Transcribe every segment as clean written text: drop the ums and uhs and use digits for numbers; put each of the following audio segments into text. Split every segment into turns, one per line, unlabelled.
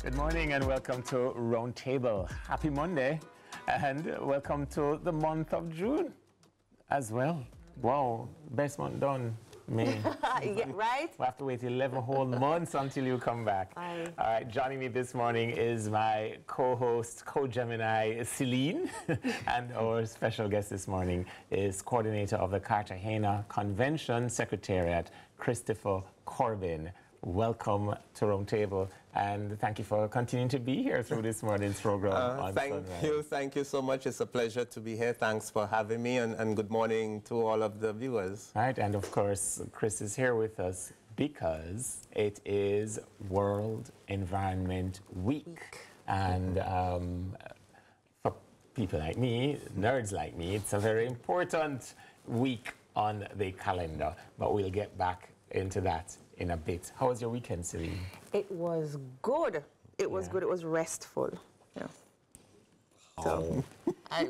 Good morning and welcome to Roundtable. Happy Monday and welcome to the month of June as well. Wow, best month done, May.
Yeah, right?
We'll have to wait 11 whole months until you come back.
Aye.
All right, joining me this morning is my co-host, co-Gemini, Celine. And our special guest this morning is coordinator of the Cartagena Convention Secretariat, Christopher Corbin. Welcome to Roundtable, and thank you for continuing to be here through this morning's program.
Thank you so much. It's a pleasure to be here. Thanks for having me, and good morning to all of the viewers.
Right, and of course, Chris is here with us because it is World Environment Week. And for people like me, nerds like me, it's a very important week on the calendar, but we'll get back into that in a bit. How was your weekend, Celine?
It was good. It was good. It was restful. Yeah. So,
I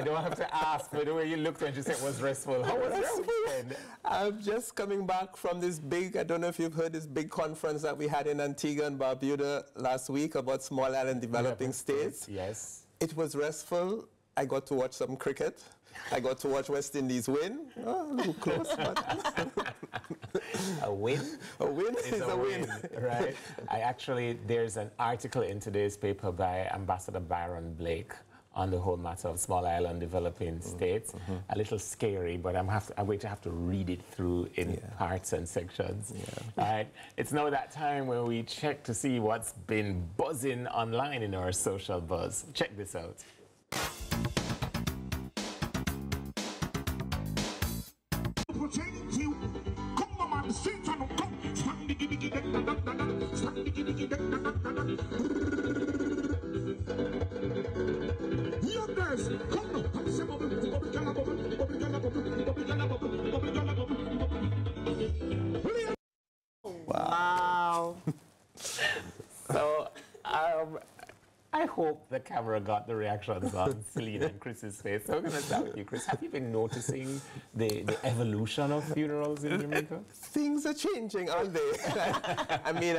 don't have to ask, but the way you looked when you said it was restful. How was your weekend?
I'm just coming back from this big, I don't know if you've heard this big conference that we had in Antigua and Barbuda last week about small island developing states.
Yes.
It was restful. I got to watch some cricket. I got to watch West Indies win. Oh, a little close, but...
A win?
A win is a win.
Right? There's an article in today's paper by Ambassador Byron Blake on the whole matter of small island developing states. A little scary, but I'm going to have to read it through in parts and sections. All right. It's now that time where we check to see what's been buzzing online in our social buzz. Check this out.
wow.
So, I hope the camera got the reactions on Celine and Chris's face. So I'm going to start with you, Chris. Have you been noticing the evolution of funerals in Jamaica?
Things are changing, aren't they? I mean,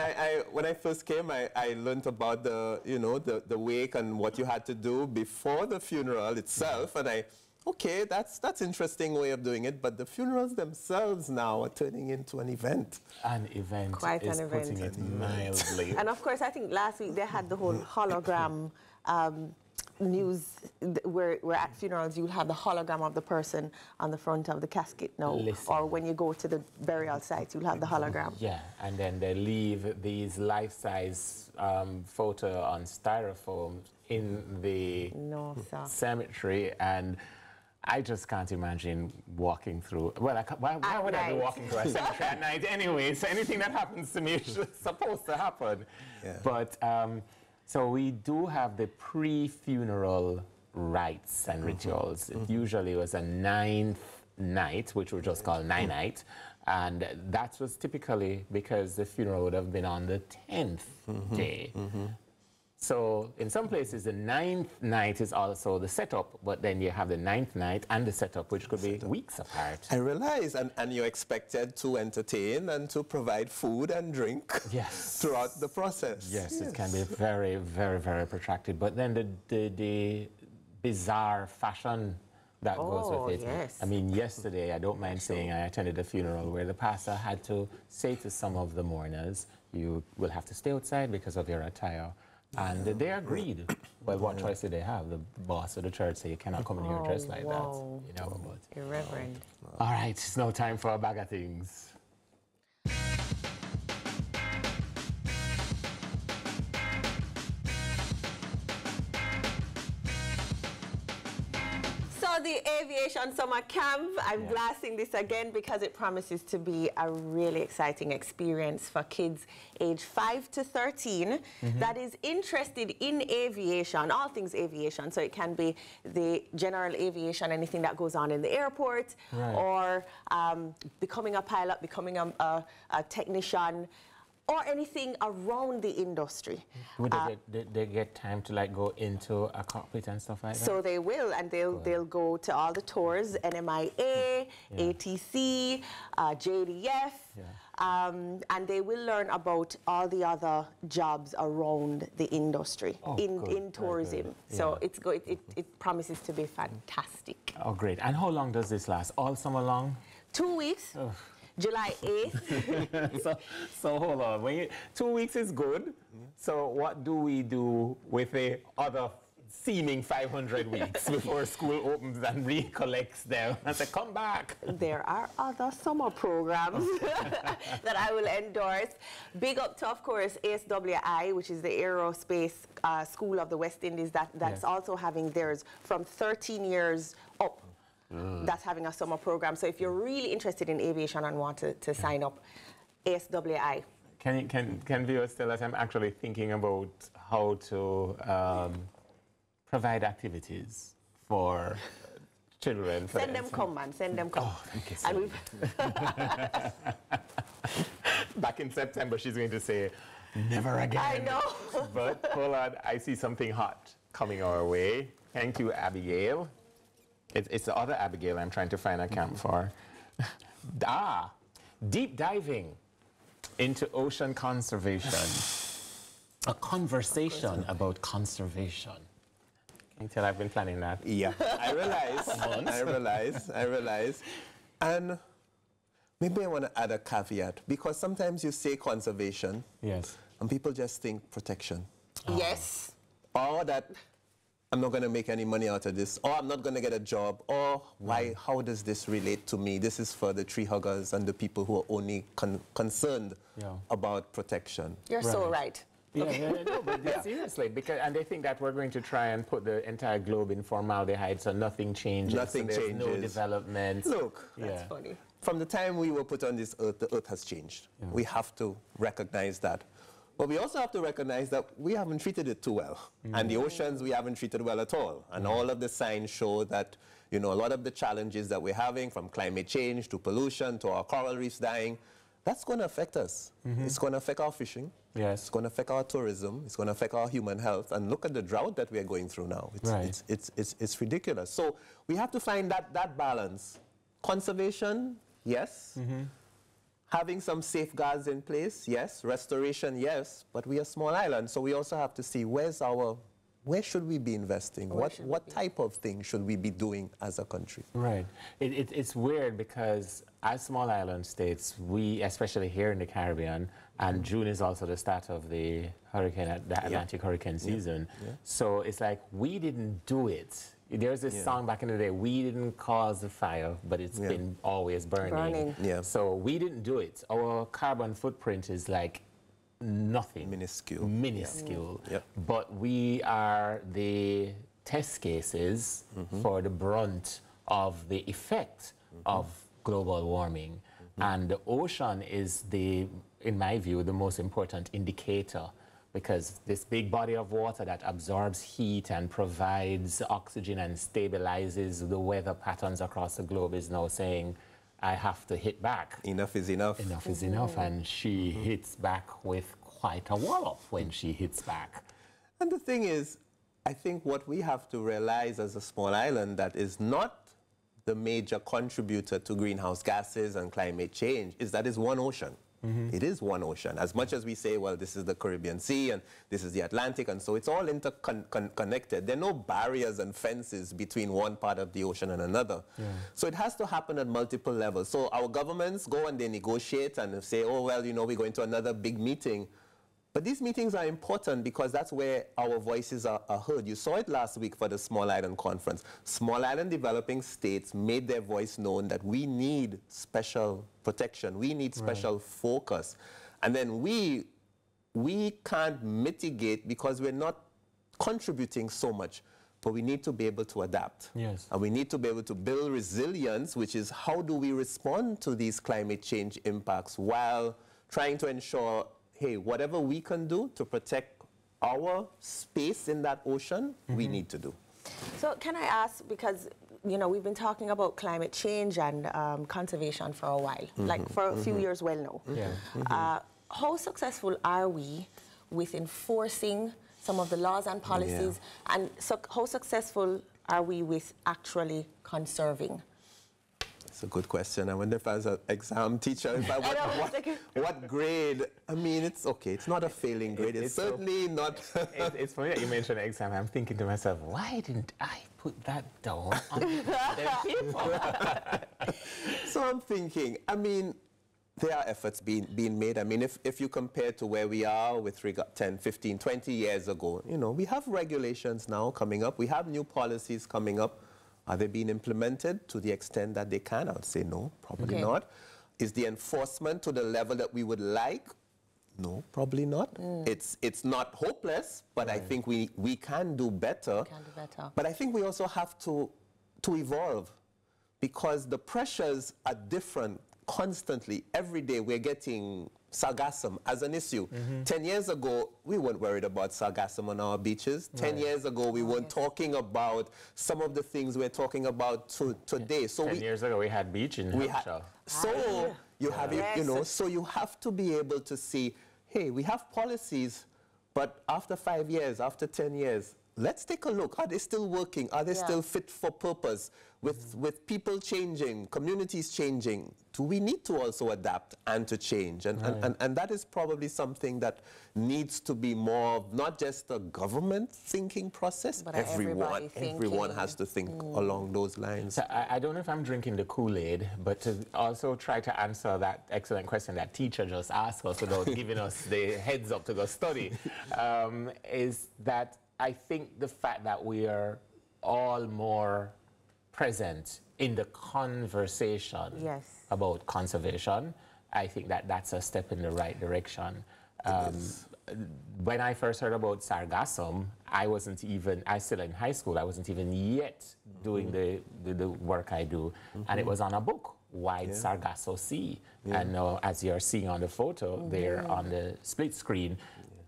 when I first came, I learned about the wake and what you had to do before the funeral itself, and okay, that's interesting way of doing it, but the funerals themselves now are turning into an event.
An event.
Quite
is
an event.
Putting it mildly.
And of course, I think last week they had the whole hologram news where at funerals you'll have the hologram of the person on the front of the casket now. Or when you go to the burial site, you'll have the hologram.
Yeah, and then they leave these life-size photo on styrofoam in the cemetery, and I just can't imagine walking through. Well, why would I be walking through a cemetery at night anyway? So anything that happens to me is supposed to happen. Yeah. But so we do have the pre-funeral rites and rituals. It usually was a 9th night, which we just call night, and that was typically because the funeral would have been on the 10th day. So in some places, the 9th night is also the setup, but then you have the 9th night and the setup, which could be weeks apart.
I realize, and you're expected to entertain and to provide food and drink throughout the process.
Yes, it can be very, very, very protracted. But then the bizarre fashion that goes with it.
Yes.
I mean, yesterday, I don't mind saying, I attended a funeral where the pastor had to say to some of the mourners, you will have to stay outside because of your attire. And they agreed. Well, what choice did they have? The boss of the church said, you cannot come in here dressed like that. You know, but
irreverent.
All right, it's now time for a bag of things.
The aviation summer camp, I'm blasting this again because it promises to be a really exciting experience for kids age 5 to 13 that is interested in aviation, all things aviation. So it can be the general aviation, anything that goes on in the airport, or becoming a pilot, becoming a technician, or anything around the industry.
Would they get time to like go into a cockpit and stuff like that?
So they will, and they'll go to all the tours, NMIA, ATC, JDF, And they will learn about all the other jobs around the industry in tourism. Yeah. So it's good. It promises to be fantastic.
Oh, great. And how long does this last? All summer long?
2 weeks. Oh. July 8th.
so hold on. 2 weeks is good. So what do we do with the other seeming 500 weeks before school opens and recollects them and say, come back?
There are other summer programs that I will endorse. Big up to, of course, ASWI, which is the Aerospace School of the West Indies, that's also having theirs from 13 years up. That's having a summer program. So if you're really interested in aviation and want to sign up, ASWI.
Can viewers tell us, I'm actually thinking about how to provide activities for children.
Send them come, man. Send them come.
Oh, thank you so much. Back in September, she's going to say, never again.
I know.
But hold on, I see something hot coming our way. Thank you, Abigail. It's the other Abigail I'm trying to find a camp for. Deep diving into ocean conservation. A conversation about conservation. Can you tell I've been planning that?
Yeah, I realize. And maybe I want to add a caveat, because sometimes you say conservation.
Yes.
And people just think protection.
Yes.
Or that I'm not going to make any money out of this, or I'm not going to get a job, or why, how does this relate to me? This is for the tree huggers and the people who are only concerned about protection.
You're so right.
No, but seriously, and they think that we're going to try and put the entire globe in formaldehyde, so nothing changes.
Nothing changes.
No development.
Look,
that's funny.
From the time we were put on this earth, the earth has changed. Yeah. We have to recognize that. But we also have to recognize that we haven't treated it too well. And the oceans we haven't treated well at all. And all of the signs show that, a lot of the challenges that we're having, from climate change to pollution to our coral reefs dying, that's going to affect us. It's going to affect our fishing.
Yes.
It's going to affect our tourism. It's going to affect our human health. And look at the drought that we are going through now. It's ridiculous. So we have to find that balance. Conservation, yes. Having some safeguards in place, yes. Restoration, yes. But we are a small island, so we also have to see where should we be investing? What type of thing should we be doing as a country?
Right. It's weird because as small island states, we, especially here in the Caribbean, and June is also the start of the Atlantic hurricane season. So it's like we didn't do it. There's this song back in the day, we didn't cause the fire, but it's been always burning. So we didn't do it. Our carbon footprint is like nothing. Minuscule. But we are the test cases for the brunt of the effect of global warming. And the ocean is in my view, the most important indicator, because this big body of water that absorbs heat and provides oxygen and stabilizes the weather patterns across the globe is now saying, I have to hit back.
Enough is enough.
Enough is enough, and she hits back with quite a wallop when she hits back.
And the thing is, I think what we have to realize as a small island that is not the major contributor to greenhouse gases and climate change is that it's one ocean. It is one ocean. As much as we say, well, this is the Caribbean Sea and this is the Atlantic, and so it's all interconnected. There are no barriers and fences between one part of the ocean and another. So it has to happen at multiple levels. So our governments go and they negotiate and say, oh, well, we're going to another big meeting. But these meetings are important because that's where our voices are heard. You saw it last week for the Small Island Conference. Small Island developing states made their voice known that we need special protection. We need special focus. And then we can't mitigate because we're not contributing so much. But we need to be able to adapt.
Yes.
And we need to be able to build resilience, which is how do we respond to these climate change impacts while trying to ensure, hey, whatever we can do to protect our space in that ocean, we need to do.
So can I ask, because we've been talking about climate change and conservation for a while, like for a few years well now. How successful are we with enforcing some of the laws and policies, and how successful are we with actually conserving?
It's a good question. I wonder if as an exam teacher, if what grade? I mean, it's okay. It's not a failing grade. It's certainly not.
It's funny that you mentioned exam. I'm thinking to myself, why didn't I put that down on the paper?
So I'm thinking, I mean, there are efforts being made. I mean, if you compare to where we are with regard 10, 15, 20 years ago, you know, we have regulations now coming up. We have new policies coming up. Are they being implemented to the extent that they can? I would say no, probably not. Is the enforcement to the level that we would like? No, probably not. It's not hopeless, but I think we can do better. But I think we also have to evolve, because the pressures are different constantly. Every day we're getting sargassum as an issue. 10 years ago, we weren't worried about sargassum on our beaches. 10 years ago, we weren't talking about some of the things we're talking about today. So
10 years ago, we had beach in Hampshire.
So you have, you know, so you have to be able to see, hey, we have policies, but after 5 years, after 10 years, let's take a look. Are they still working? Are they still fit for purpose? With people changing, communities changing, do we need to also adapt and to change? And that is probably something that needs to be more of not just a government thinking process, but everyone has to think along those lines.
So I don't know if I'm drinking the Kool-Aid, but to also try to answer that excellent question that teacher just asked us without giving us the heads up to go study, is that I think the fact that we are all more present in the conversation about conservation, I think that that's a step in the right direction. When I first heard about sargassum, I still in high school, I wasn't even yet doing the work I do. And it was on a book, Wide Sargasso Sea. And now, as you're seeing on the photo there on the split screen,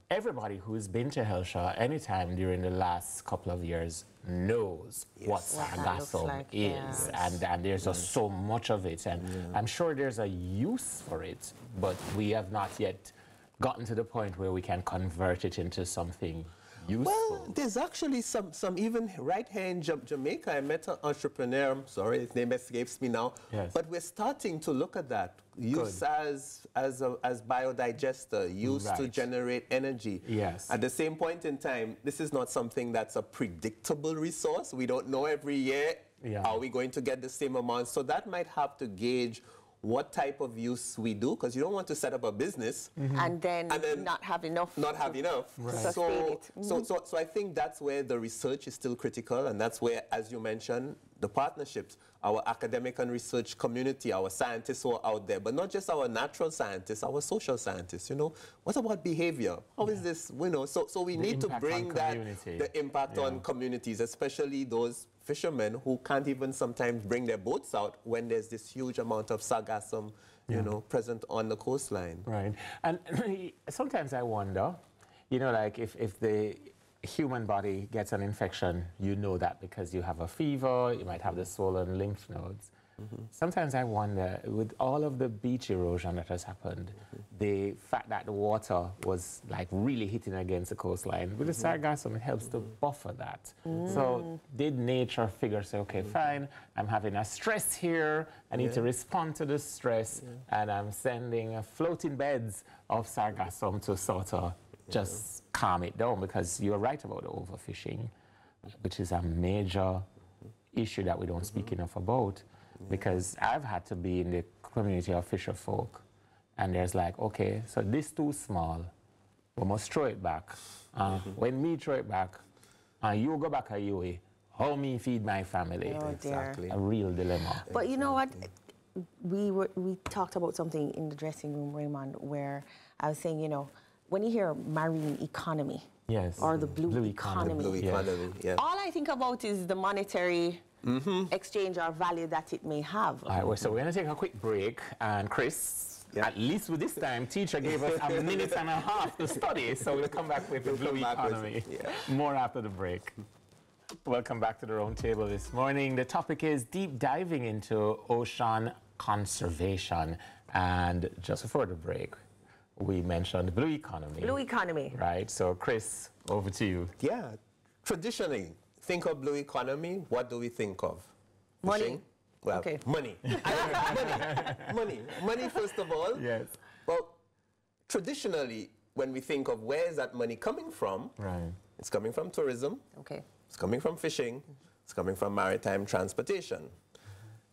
everybody who's been to Hellshire anytime during the last couple of years knows what sargassum is. And there's just so much of it. And I'm sure there's a use for it, but we have not yet gotten to the point where we can convert it into something useful.
Well, there's actually some even right here in Jamaica. I met an entrepreneur, I'm sorry, his name escapes me now, but we're starting to look at that. Use as biodigester, used to generate energy. At the same point in time, this is not something that's a predictable resource. We don't know every year, are we going to get the same amount? So that might have to gauge what type of use we do, because you don't want to set up a business
and then not have enough.
Not have enough. So I think that's where the research is still critical, and that's where, as you mentioned, the partnerships, our academic and research community, our scientists who are out there, but not just our natural scientists, our social scientists, you know. What about behavior? How is this, you know, so we need to bring the impact on communities, especially those fishermen who can't even sometimes bring their boats out when there's this huge amount of sargassum, you know, present on the coastline.
Right. And sometimes I wonder, you know, like if the human body gets an infection, you know that because you have a fever, you might have the swollen lymph nodes. Sometimes I wonder, with all of the beach erosion that has happened, the fact that the water was like really hitting against the coastline, with the sargassum, it helps to buffer that. So did nature figure, say, okay, fine, I'm having a stress here, I need to respond to the stress, and I'm sending floating beds of sargassum to sort of just calm it down, because you're right about the overfishing, which is a major issue that we don't speak enough about. Because I've had to be in the community of fisher folk, and there's like, okay, so this too small, we must throw it back. When me throw it back, and you go back a your way, how me feed my family?
Exactly.
A real dilemma.
But you know what? We talked about something in the dressing room, Raymond, where I was saying, you know, when you hear marine economy, or the blue economy, all I think about is the monetary exchange or value that it may have.
All right, so we're going to take a quick break, and Chris, at least with this time, teacher gave us a minute and a half to study, so we'll come back with the blue economy. More after the break. Welcome back to the round table this morning. The topic is deep diving into ocean conservation, and just before the break, we mentioned blue economy.
Blue economy.
Right, so Chris, over to you.
Yeah, traditionally, think of blue economy, what do we think of?
Money.
Well,
okay.
Money. Money, first of all.
Yes.
Well, traditionally, when we think of where is that money coming from,
right.
It's coming from tourism.
Okay.
It's coming from fishing. It's coming from maritime transportation.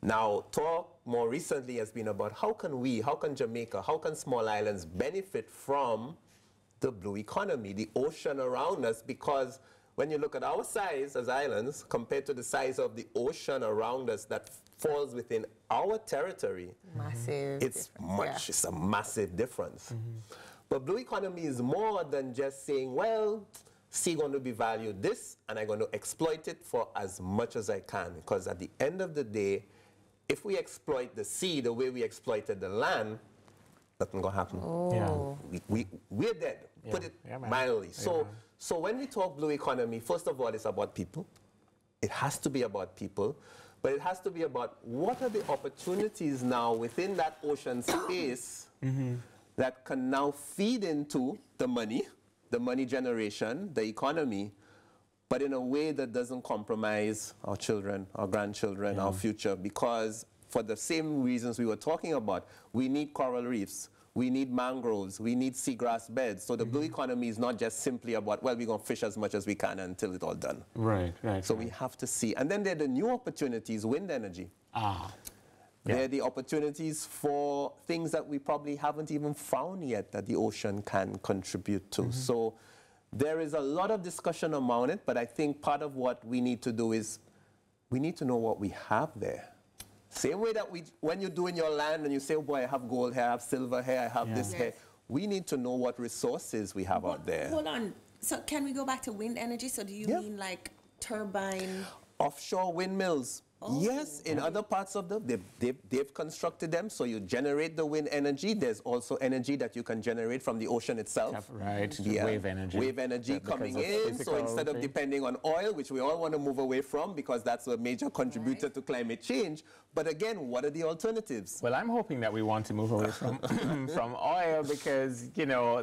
Now, talk more recently has been about how can Jamaica, how can small islands benefit from the blue economy, the ocean around us, because when you look at our size as islands compared to the size of the ocean around us that falls within our territory,
massive
it's a massive difference. But blue economy is more than just saying, well, sea going to be valued this, and I'm going to exploit it for as much as I can. Because at the end of the day, if we exploit the sea the way we exploited the land, nothing going to happen.
Oh.
Yeah. We're dead, put it mildly. So when we talk blue economy, first of all, it's about people. It has to be about people. But it has to be about what are the opportunities now within that ocean space that can now feed into the money generation, the economy, but in a way that doesn't compromise our children, our grandchildren, our future, because for the same reasons we were talking about, we need coral reefs, we need mangroves, we need seagrass beds. So the blue economy is not just simply about, well, we're going to fish as much as we can until it's all done.
Right.
So we have to see. And then there are the new opportunities, wind energy. There are the opportunities for things that we probably haven't even found yet that the ocean can contribute to. So there is a lot of discussion around it, but I think part of what we need to do is we need to know what we have there. Same way that when you do in your land and you say, oh boy, I have gold here, I have silver here, I have this here, we need to know what resources we have out there.
Hold on. So can we go back to wind energy? So do you mean like turbine?
Offshore windmills. Yes, in other parts of they've constructed them, so you generate the wind energy. There's also energy that you can generate from the ocean itself.
Right, wave energy.
Wave energy coming in, so instead of depending on oil, which we all want to move away from because that's a major contributor to climate change, but again, what are the alternatives?
Well, I'm hoping that we want to move away from, from oil because, you know,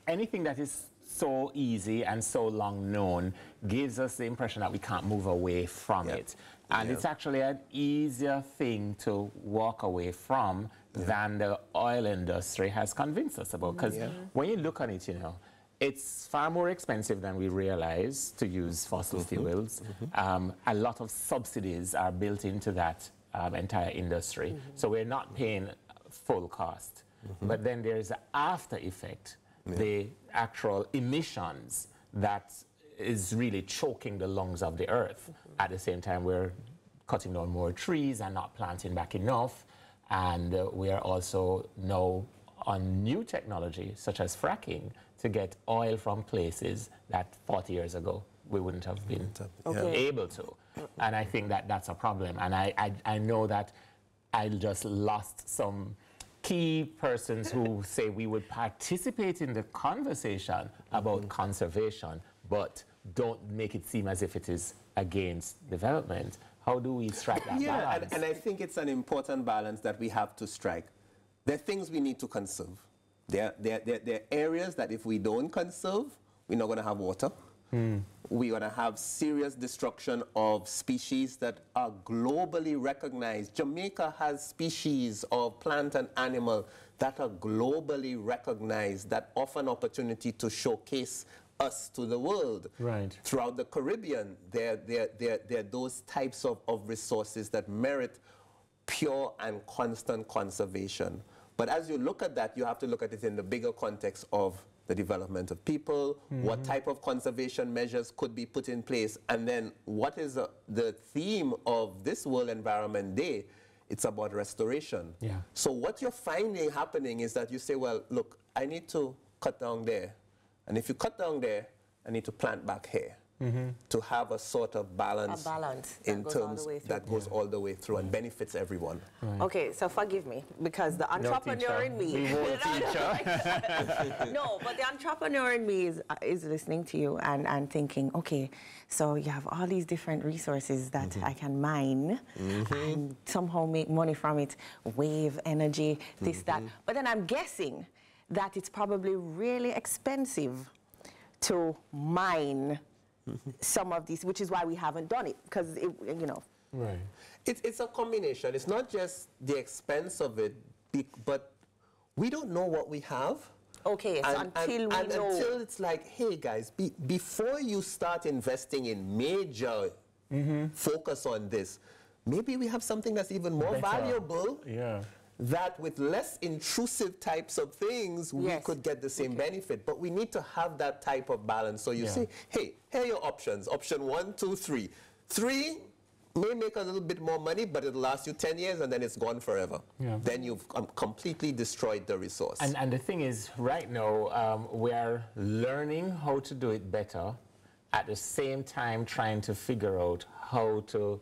anything that is so easy and so long known gives us the impression that we can't move away from it. And it's actually an easier thing to walk away from than the oil industry has convinced us about. Because when you look on it, you know, it's far more expensive than we realize to use fossil fuels. A lot of subsidies are built into that entire industry. So we're not paying full cost. But then there's the after effect, the actual emissions that is really choking the lungs of the earth. At the same time, we're cutting down more trees and not planting back enough. And we are also now on new technology, such as fracking, to get oil from places that 40 years ago we wouldn't have been able to. And I think that that's a problem. And I know that I just lost some key persons who say we would participate in the conversation about conservation, but don't make it seem as if it is against development. How do we strike that balance?
And I think it's an important balance that we have to strike. There are things we need to conserve. There are areas that if we don't conserve, we're not going to have water. We're going to have serious destruction of species that are globally recognized. Jamaica has species of plant and animal that are globally recognized, that offer an opportunity to showcase us to the world.
Right.
Throughout the Caribbean, there are those types of resources that merit pure and constant conservation. But as you look at that, you have to look at it in the bigger context of the development of people, what type of conservation measures could be put in place, and then what is the theme of this World Environment Day? It's about restoration. So what you're finding happening is that you say, well, look, I need to cut down there. And if you cut down there, I need to plant back here to have a sort of balance, in terms that goes all the way through and benefits everyone.
Okay, so forgive me, because the entrepreneur in me... No, but the entrepreneur in me is listening to you and thinking, okay, so you have all these different resources that I can mine and somehow make money from it, wave energy, this, that. But then I'm guessing that it's probably really expensive to mine some of these, which is why we haven't done it, because, you know,
Right.
It's a combination. It's not just the expense of it, but we don't know what we have.
Okay, so
until it's like, hey guys, before you start investing in major focus on this, maybe we have something that's even more valuable.
Yeah.
That with less intrusive types of things, we could get the same benefit. But we need to have that type of balance. So you say, hey, here are your options. Option 1, 2, 3. 3 may make a little bit more money, but it'll last you 10 years and then it's gone forever. Yeah. Then you've completely destroyed the resource.
And the thing is, right now, we are learning how to do it better, at the same time trying to figure out how to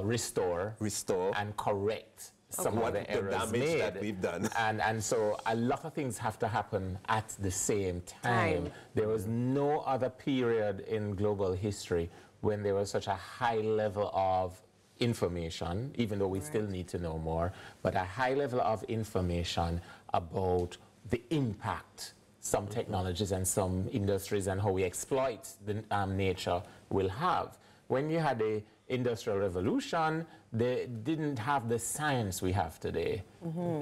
restore and correct some of the errors
damage that we've done.
And so a lot of things have to happen at the same time. There was no other period in global history when there was such a high level of information, even though we still need to know more, but a high level of information about the impact some technologies and some industries and how we exploit the nature will have. When you had the Industrial Revolution, they didn't have the science we have today.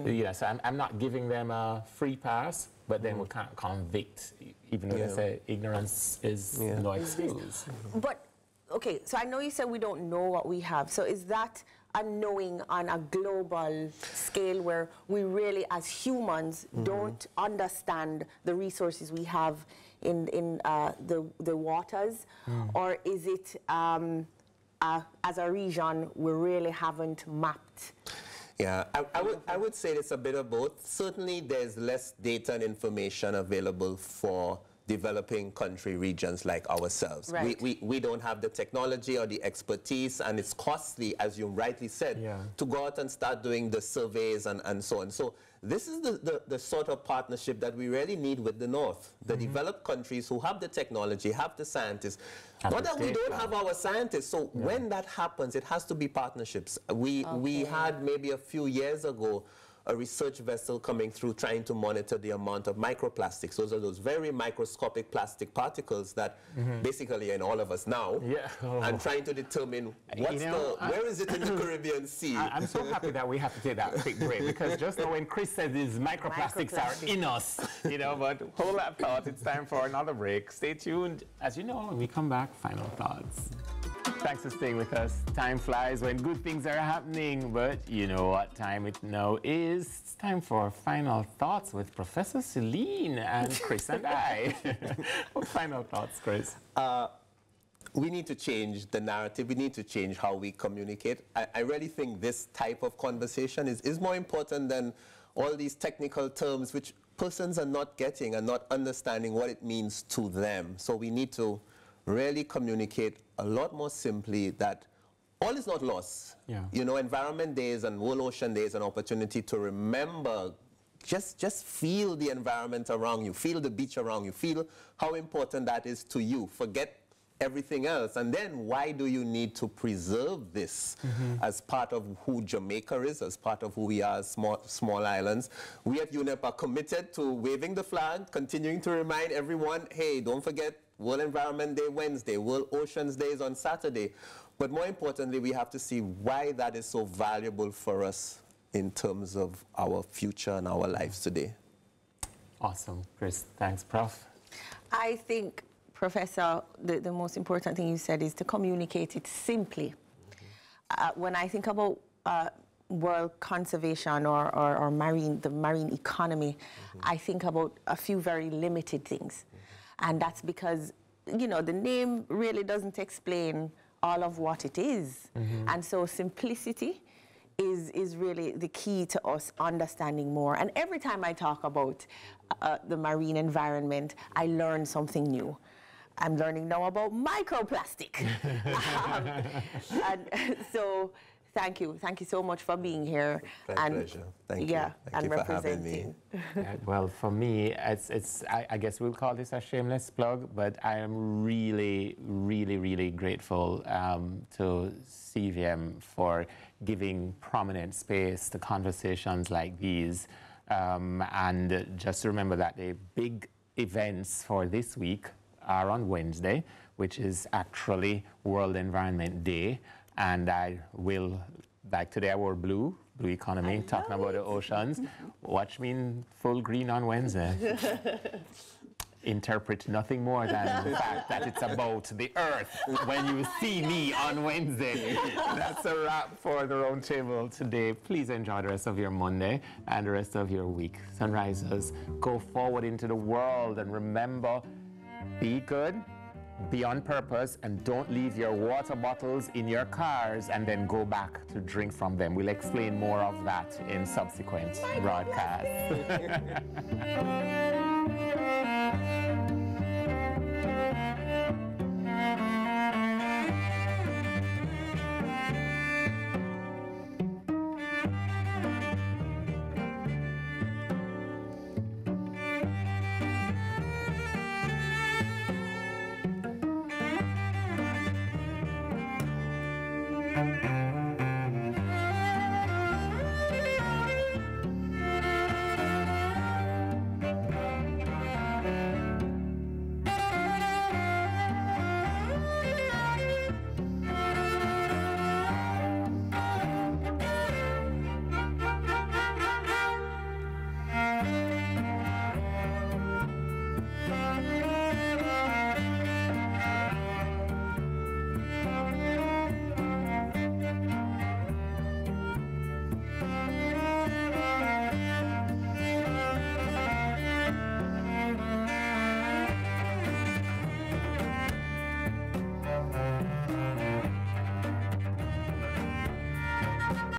Yes, I'm not giving them a free pass, but then we can't convict, even though they say ignorance is no excuse.
But, okay, so I know you said we don't know what we have. So is that a knowing on a global scale where we really, as humans, don't understand the resources we have in the waters? Or is it, as a region, we really haven't mapped?
Yeah, I would say it's a bit of both. Certainly, there's less data and information available for developing country regions like ourselves.
Right.
We don't have the technology or the expertise, and it's costly, as you rightly said, to go out and start doing the surveys and so on. So this is the sort of partnership that we really need with the North, the developed countries who have the technology, have the scientists. Not that we don't have our scientists, so when that happens, it has to be partnerships. We had maybe a few years ago a research vessel coming through trying to monitor the amount of microplastics. Those are those very microscopic plastic particles that basically are in all of us now. And trying to determine where is it in the Caribbean Sea.
I'm so happy that we have to take that quick break, because just now when Chris said these microplastics are in us, but hold that thought, it's time for another break. Stay tuned. As you know, when we come back, final thoughts. Thanks for staying with us. Time flies when good things are happening, but you know what time it now is. It's time for final thoughts with Professor Celine and Chris and I. What final thoughts, Chris?
We need to change the narrative. We need to change how we communicate. I really think this type of conversation is more important than all these technical terms which persons are not getting and not understanding what it means to them. So we need to really communicate a lot more simply that all is not lost. Environment days and World Ocean Day is an opportunity to remember, just feel the environment around you, feel the beach around you, feel how important that is to you. Forget everything else. And then why do you need to preserve this as part of who Jamaica is, as part of who we are as small islands? We at UNEP are committed to waving the flag, continuing to remind everyone, hey, don't forget World Environment Day Wednesday, World Oceans Day is on Saturday. But more importantly, we have to see why that is so valuable for us in terms of our future and our lives today.
Awesome. Chris, thanks, Prof.
I think, Professor, the most important thing you said is to communicate it simply. When I think about world conservation or the marine economy, I think about a few very limited things. And that's because, the name really doesn't explain all of what it is. And so simplicity is really the key to us understanding more. And every time I talk about the marine environment, I learn something new. I'm learning now about microplastic. And so thank you so much for being here.
My pleasure. Thank you. Thank you for having me.
Well, for me, I guess we'll call this a shameless plug, but I am really, really, really grateful to CVM for giving prominent space to conversations like these. And just remember that the big events for this week are on Wednesday, which is actually World Environment Day. And I will, like today I wore blue economy, talking about the oceans. Watch me in full green on Wednesday. Interpret nothing more than the fact that it's about the earth when you see me on Wednesday. That's a wrap for the round table today. Please enjoy the rest of your Monday and the rest of your week. Sunrisers, go forward into the world and remember, be good, be on purpose, and don't leave your water bottles in your cars and then go back to drink from them. We'll explain more of that in subsequent broadcasts.